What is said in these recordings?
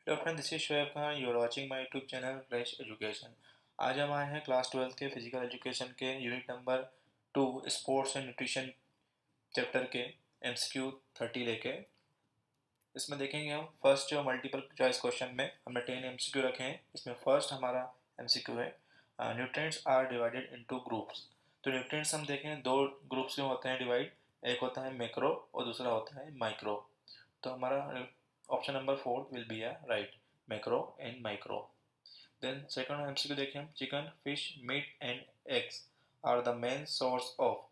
Hello friend, this is Shoaib Khan. You are watching my YouTube channel fresh education. आज हम आए हैं क्लास 12 के फिजिकल एजुकेशन के unit number 2 sports and nutrition chapter के एमसीक्यू 30 लेके। इसमें देखेंगे हम फर्स्ट जो मल्टीपल चॉइस क्वेश्चन में हमने 10 एमसीक्यू रखे हैं। इसमें फर्स्ट हमारा एमसीक्यू है nutrients are divided into groups. तो न्यूट्रिएंट्स हम देखें दो ग्रुप्स में होते हैं डिवाइड, एक होता है मैक्रो और दूसरा होता है माइक्रो। तो हमारा option number 4 will be a right, macro and micro. Then second MCQ देखें हम, chicken fish meat and eggs are the main source of.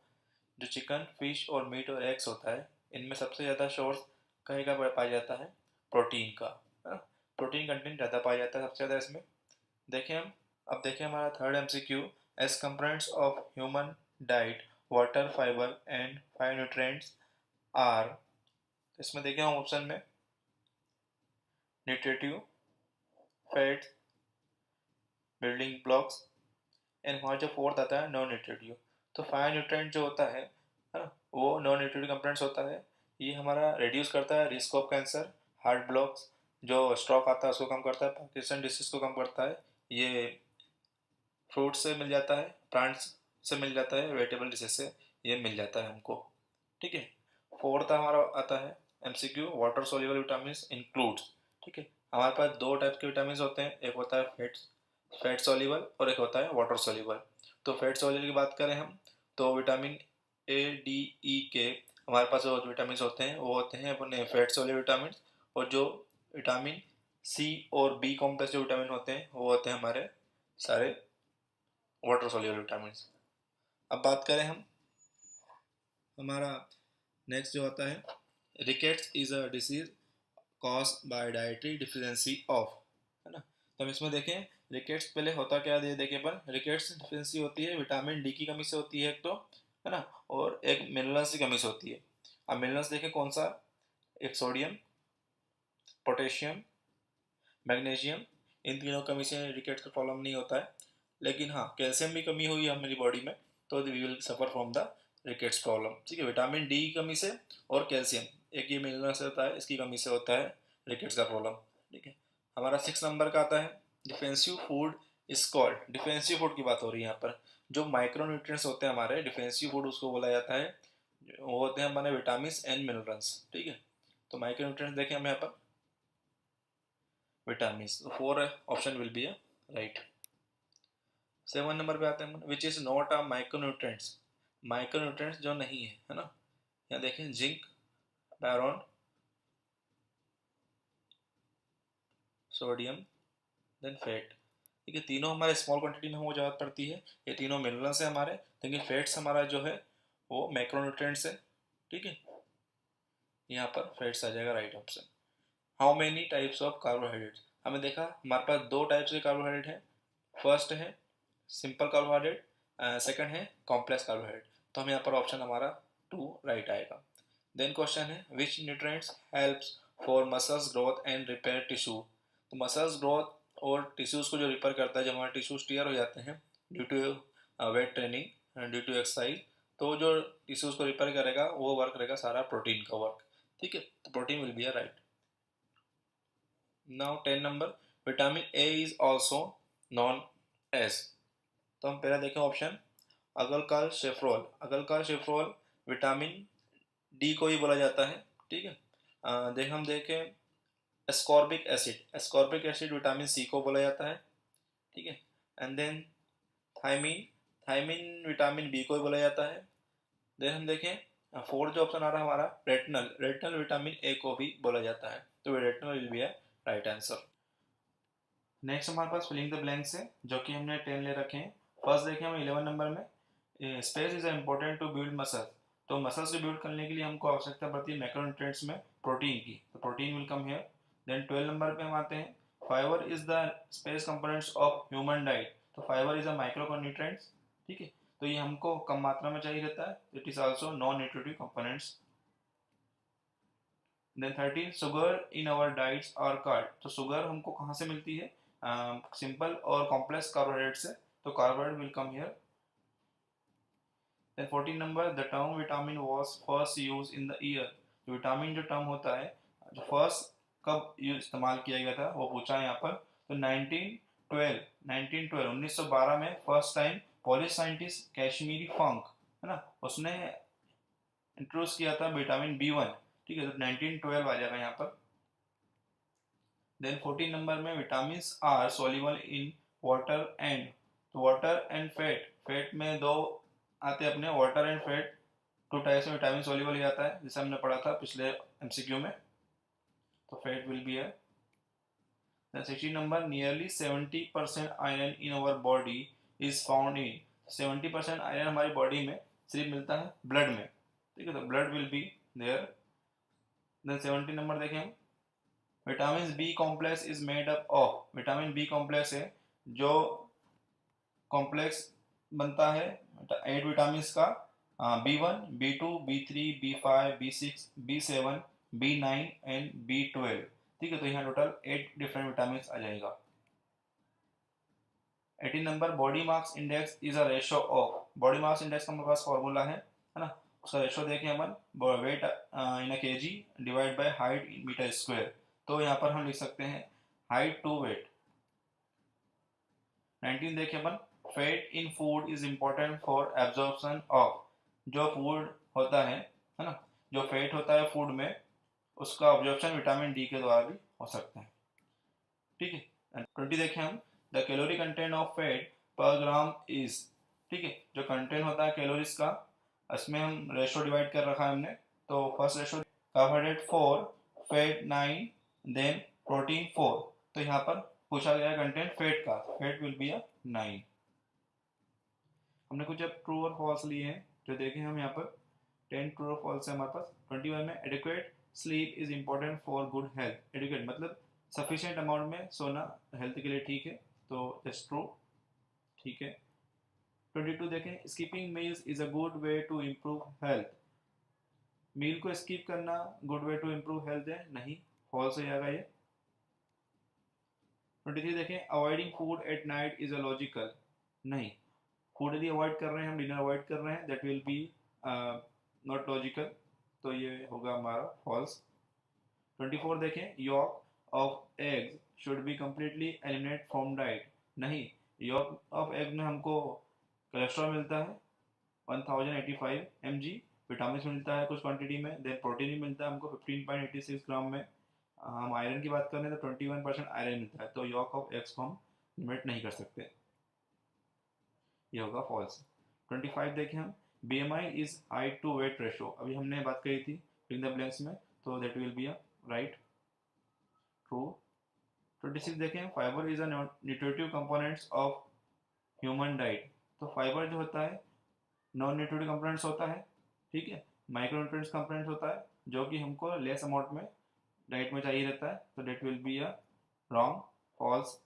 जो चिकन फिश और मीट और एग्स होता है, इनमें सबसे ज़्यादा सोर्स कहीं का पाया जाता है? प्रोटीन का, है ना। प्रोटीन कंटेंट ज़्यादा पाया जाता है सबसे ज़्यादा इसमें। देखें हम, अब देखें हमारा third MCQ, as components of human diet water fibre and five nutrients are. इसमें देखें हम ऑप्शन में nutritive, fat, building blocks and हमारा जो फोर्थ आता है नॉन न्यूट्रिटिव। तो फाइव न्यूट्रिएंट जो होता है ना, वो नॉन न्यूट्रिटिव कंपोनेंट्स होता है। ये हमारा रिड्यूस करता है risk of cancer, heart blocks, जो स्ट्रोक आता है उसको कम करता है, पार्किंसन डिसीज को कम करता है। ये फ्रूट्स से मिल जाता है, प्लांट्स से मिल जाता है, वेजिटेबल डिसीज से ये मिल जाता है हमको। ठीक है। फोर्थ हमारा आता है MCQ, water soluble vitamin includes. ठीक है। हमारे पास दो टाइप के विटामिन होते हैं, एक होता है फैट सोल्यूबल और एक होता है वाटर सोल्यूबल। तो फैट सोल्यूबल की बात करें हम, तो विटामिन ए डी ई के हमारे पास जो विटामिन होते हैं वो होते हैं अपने फैट सोल्यूबल विटामिन। और जो विटामिन सी और बी कॉम्प्लेक्स जो विटामिन होते हैं वो होते हैं हमारे सारे वाटर सोल्यूबल विटामिन। अब बात करें हम, हमारा नेक्स्ट जो आता है rickets is a disease caused by dietary deficiency of, है ना। तो हम इसमें देखें रिकेट्स पहले होता क्या है, देखें पर रिकेट्स डिफिशिएंसी होती है विटामिन डी की कमी से होती है एक तो, है ना, और एक मिनरल्स की कमी से होती है। अब मिनरल्स देखें कौन सा, एक सोडियम, पोटेशियम, मैग्नीशियम। इन तीनों कमी से रिकेट्स का प्रॉब्लम नहीं होता है। लेकिन हाँ, कैल्शियम की कमी हुई हमारी बॉडी में तो we will suffer from the rickets problem. ठीक है, विटामिन डी की कमी से और कैल्शियम, एक ये मिलने से होता है, इसकी कमी से होता है रिकेट्स का प्रॉब्लम। ठीक है। हमारा 6 नंबर का आता है defensive food is called. Defensive food की बात हो रही है यहाँ पर। जो माइक्रो न्यूट्रिएंट्स होते हैं हमारे, डिफेंसिव फूड उसको बोला जाता है। वो होते हैं हमारे विटामिन एंड मिनरल्स। ठीक है। तो माइक्रो न्यूट्रिएंट्स देखें हम यहाँ पर विटामिन, तो 4 option will be right. 7 number पे आते हैं which is not a micronutrients. Micronutrients जो नहीं है ना, यहाँ देखें जिंक, बायरॉन, सोडियम, देन फैट। ठीक है, तीनों हमारे स्मॉल क्वांटिटी में हमें ज़रूरत पड़ती है। ये तीनों मिनरल्स है हमारे, लेकिन फैट्स हमारा जो है वो मैक्रोन्यूट्रिएंट्स है। ठीक है, यहाँ पर फैट्स आ जाएगा right option. How many types of carbohydrates, हमें देखा हमारे पास दो टाइप्स के कार्बोहाइड्रेट हैं। फर्स्ट है सिंपल कार्बोहाइड्रेट, सेकंड है कॉम्प्लेक्स कार्बोहाइड्रेट। तो हम यहाँ पर ऑप्शन हमारा 2 राइट आएगा। देन क्वेश्चन है विच nutrients helps for muscles growth and repair tissue. तो मसल्स ग्रोथ और टिश्यूज को जो रिपेयर करता है, जब हमारे टिश्यूज टीयर हो जाते हैं due to weight training, due to exercise, तो जो टिश्यूज को रिपेयर करेगा वो वर्क करेगा सारा प्रोटीन का वर्क। ठीक है, तो protein will be a right. Now 10 number, vitamin A is also known as. तो हम पहला देखें option ergocalciferol. Ergocalciferol vitamin D को ही बोला जाता है। ठीक है। हम देखें ascorbic acid. Ascorbic acid vitamin C को बोला जाता है। ठीक है। And then thiamine, thiamine vitamin B को ही बोला जाता है। देन हम देखें फोर्थ जो ऑप्शन आ रहा है हमारा रेटिनल, रेटिनल विटामिन ए को भी बोला जाता है। तो रेटिनल विल बी है राइट आंसर। नेक्स्ट हमारे पास फिलिंग द ब्लैंक्स है, जो कि हमने 10 ले रखे हैं। फर्स्ट देखें हम 11 नंबर में space is important to build muscle. तो मसल्स को बिल्ड करने के लिए हमको आवश्यकता पड़ती है मैक्रोन्यूट्रिएंट्स में प्रोटीन की, तो protein will come here. Then 12 number पे हम आते हैं, fibre is the space components of human diet. तो फाइबर इज अ माइक्रोन्यूट्रिएंट्स। ठीक है, तो ये हमको कम मात्रा में चाहिए रहता है, it is also non nutritive components. Then 13 sugar in our diets are card. तो शुगर हमको कहाँ से मिलती है? सिंपल और कॉम्प्लेक्स कार्बोहाइड्रेट से, तो carbohydrate will come here. Then 14 number, the term vitamin was first use in the year. जो विटामिन जो टर्म होता है, जो फर्स्ट कब ये इस्तेमाल किया गया था वो पूछा है यहाँ पर। तो 1912 में फर्स्ट टाइम पोलिश साइंटिस्ट कैशमीरी फंक, है ना, उसने इंट्रोड्यूस किया था विटामिन B1। ठीक है, तो 1912 आ जाएगा यहाँ पर। देन 14 नंबर में vitamin are soluble in water and, तो वाटर एंड फैट, फैट में दो आते हैं अपने, water and fat, two types में विटामिन सोल्यूबल ही आता है, जिसे हमने पढ़ा था पिछले एमसीक्यू में। तो फैट विल बी है। Then 16 number, nearly 70% iron in our body is found in, 70% iron हमारी बॉडी में सिर्फ मिलता है ब्लड में। ठीक है, तो blood will be there. Then 70 number देखें हम, vitamin B complex is made up of, vitamin B complex है जो कॉम्प्लेक्स बनता है 8 विटामिन का, B1, B2, B3, B5, B6, B7, B9 and B12। ठीक है, तो यहाँ टोटल 8 डिफरेंट विटामिन आ जाएगा। 18 नंबर, body mass index is a ratio of, body mass index का हमारे पास फॉर्मूला है ना, उसका रेशो देखें अपन, weight in a KG divide by height in metre square. तो यहाँ पर हम लिख सकते हैं हाइट टू वेट। 19 देखें अपन, fat in food is important for absorption of, जो फूड होता है ना, जो फैट होता है फूड में, उसका ऑब्जॉर्प्शन विटामिन डी के द्वारा भी हो सकता है। ठीक है, 20 देखें हम, the calorie content of fat पर ग्राम इज, ठीक है, जो कंटेंट होता है कैलोरीज का, इसमें हम रेशो डिवाइड कर रखा है हमने। तो first ratio, carbohydrate 4, fat 9, then protein 4। तो यहाँ पर पूछा गया है कंटेंट फैट का, फैट विल बी 9। हमने कुछ अब ट्रू और फॉल्स लिए हैं जो देखें हम यहाँ पर। 10 ट्रू और फॉल्स है हमारे पास। 21 में, adequate sleep is important for good health, adequate मतलब सफिशिएंट अमाउंट में सोना हेल्थ के लिए ठीक है, तो दैट्स ट्रू। ठीक है। 22 देखें, skipping meals is a good way to improve health, meal को स्किप करना good way to improve health है, नहीं, फॉल्स हो जाएगा ये। 23 देखें, avoiding food at night is a logical, नहीं, फूड यदि अवॉइड कर रहे हैं, हम डिनर अवॉइड कर रहे हैं, that will be not logical, तो ये होगा हमारा फॉल्स। 24 देखें, yolk of eggs should be completely eliminate from diet, नहीं, यॉक ऑफ एग में हमको कोलेस्ट्रॉल मिलता है 1085 mg, विटामिन मिलता है कुछ क्वांटिटी में, देन प्रोटीन भी मिलता है हमको 15.86 ग्राम में। हम आयरन की बात करें तो 21% आयरन मिलता है, तो यॉक ऑफ एग्स को हम लिमिट नहीं कर सकते, ये होगा फॉल्स। 25 देखें हम, BMI is height to weight ratio, अभी हमने बात करी थी फिल द ब्लैंक्स में, तो that will be a right, true. 26 देखें, fibre is a nutritive components of human diet, तो फाइबर जो होता है नॉन न्यूट्रिटिव कंपोनेंट्स होता है, ठीक है, माइक्रो न्यूट्रिएंट्स कंपोनेंट्स होता है जो कि हमको लेस अमाउंट में डाइट में चाहिए रहता है, तो that will be a wrong, false.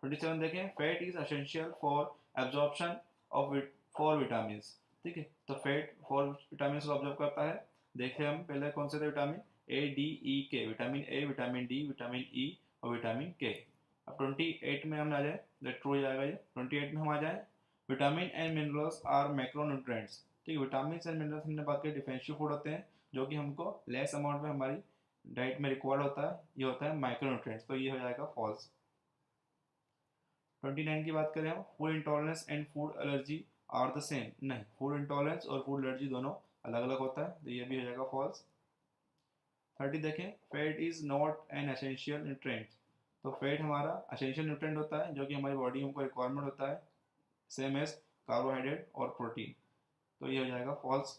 27 देखें, fat is essential for absorption of for vitamin, ठीक है, तो फैट फॉर विटामिन को ऑब्जॉर्व करता है। देखें हम पहले कौन से थे vitamin, A, D, E, K, vitamin A, vitamin D, vitamin E और विटामिन के। अब 28 में हम आ जाए, दैट ट्रू हो जाएगा ये। 28 में हम आ जाए, vitamin and minerals are macronutrients, ठीक है, विटामिन एंड मिनरल्स हमने बात की डिफेंसिव फूड होते हैं जो कि हमको लेस अमाउंट में हमारी डाइट में रिक्वायर्ड होता है, ये होता है माइक्रोन्यूट्रिएंट्स, तो ये हो जाएगा फॉल्स। 29 की बात करें हम, food intolerance and food allergy are the same, नहीं, फूड इंटॉलरेंस और फूड एलर्जी दोनों अलग अलग होता है, तो ये भी हो जाएगा फॉल्स। 30 देखें, fat is not an essential nutrient, तो फैट हमारा एसेंशियल न्यूट्रिएंट होता है जो कि हमारी बॉडी हमको रिक्वायरमेंट होता है, सेम एज कार्बोहाइड्रेट और प्रोटीन, तो ये हो जाएगा फॉल्स।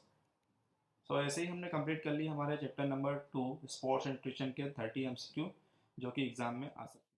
सो ऐसे ही हमने कंप्लीट कर लिया हमारे chapter number 2 sports and nutrition के 30 MCQ जो कि एग्जाम में आ सकते हैं।